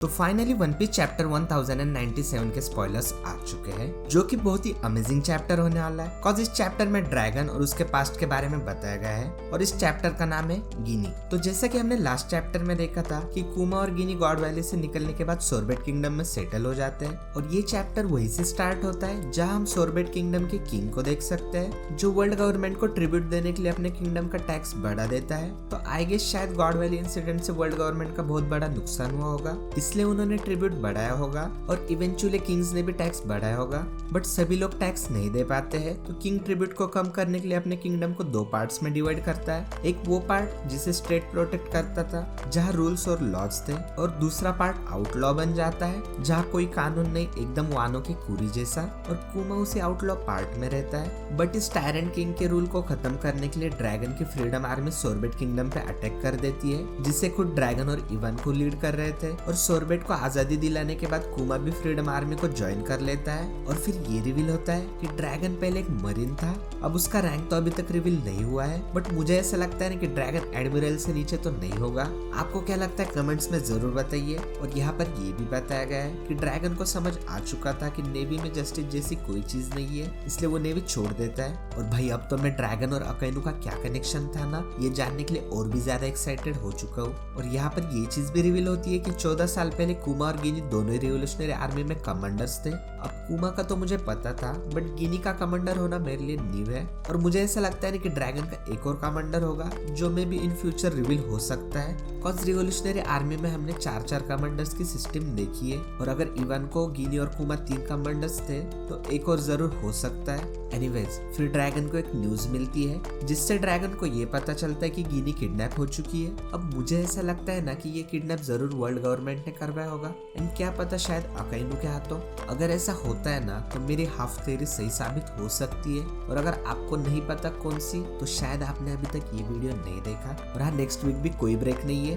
तो finally one piece chapter 1097 के spoilers आ चुके हैं, जो कि बहुत ही अमेजिंग चैप्टर होने वाला है। कॉज इस चैप्टर में ड्रैगन और उसके पास्ट के बारे में बताया गया है और इस चैप्टर का नाम है गिनी। तो जैसा कि हमने लास्ट चैप्टर में देखा था कि कुमा और गिनी गॉड वैली से निकलने के बाद सोरबेट किंगडम में सेटल हो जाते हैं और ये चैप्टर वहीं से स्टार्ट होता है जहाँ हम सोरबेट किंगडम के किंग को देख सकते हैं, जो वर्ल्ड गवर्नमेंट को ट्रिब्यूट देने के लिए अपने किंगडम का टैक्स बढ़ा देता है। तो आई गेस शायद गॉड वैली इंसिडेंट से वर्ल्ड गवर्नमेंट का बहुत बड़ा नुकसान हुआ होगा, इसलिए उन्होंने ट्रिब्यूट बढ़ाया होगा और इवेंचुअली किंग्स ने भी टैक्स बढ़ाया होगा। बट सभी लोग टैक्स नहीं दे पाते हैं, तो किंग ट्रिब्यूट को कम करने के लिए अपने किंगडम को दो पार्ट्स में डिवाइड करता है। एक वो पार्ट जिसे स्टेट प्रोटेक्ट करता था, जहाँ रूल्स और लॉज थे, और दूसरा पार्ट आउटलॉ बन जाता है जहाँ कोई कानून नहीं, एकदम वानों की कुरी जैसा। और कुमा उसी आउटलॉ पार्ट में रहता है। बट इस टायरेंट किंग के रूल को खत्म करने के लिए ड्रैगन की फ्रीडम आर्मी सोरबेट किंगडम पे अटैक कर देती है, जिसे खुद ड्रैगन और इवन को लीड कर रहे थे। और सोरबेट को आजादी दिलाने के बाद कुमा भी फ्रीडम आर्मी को ज्वाइन कर लेता है। और फिर ये रिवील होता है कि ड्रैगन पहले एक मरीन था, अब उसका रैंक तो अभी तक रिवील नहीं हुआ है। बट मुझे ऐसा लगता है कि ड्रैगन एडमिरल से नीचे तो नहीं होगा। आपको क्या लगता है कमेंट्स में जरूर बताइए। और यहाँ पर ये भी बताया गया है कि ड्रैगन को समझ आ चुका था कि नेवी में जस्टिस जैसी कोई चीज नहीं है, इसलिए वो नेवी छोड़ देता है। और भाई अब तो मैं ड्रैगन और अकाइनु का क्या कनेक्शन था ना, ये जानने के लिए और भी ज्यादा एक्साइटेड हो चुका हूँ। और यहाँ पर ये चीज भी रिवील होती है कि 14 साल पहले कुमा और गिनी दोनों ही रिवोल्यूशनरी आर्मी में कमांडर्स थे। अब कुमा का तो मुझे पता था, बट गिनी का कमांडर होना मेरे लिए न्यू है। और मुझे ऐसा लगता है कि ड्रैगन का एक और कमांडर होगा, जो में भी इन फ्यूचर रिवील हो सकता है। कॉज रिवोल्यूशनरी आर्मी में हमने 4-4 कमांडर्स की सिस्टम देखी है, और अगर इवन को, गिनी और कुमा 3 कमांडर्स थे, तो एक और जरूर हो सकता है। एनीवेज, फिर ड्रैगन को एक न्यूज मिलती है, जिससे ड्रैगन को ये पता चलता है कि गिनी किडनैप हो चुकी है। अब मुझे ऐसा लगता है ना कि ये किडनैप जरूर वर्ल्ड गवर्नमेंट ने करवाया होगा, एंड क्या पता शायद अकाइनु के हाथों। अगर ऐसा होता है ना, तो मेरी हाफ थ्योरी सही साबित हो सकती है। और अगर आपको नहीं पता कौन सी, तो शायद आपने अभी तक ये वीडियो नहीं देखा। और हाँ, नेक्स्ट वीक भी कोई ब्रेक नहीं है।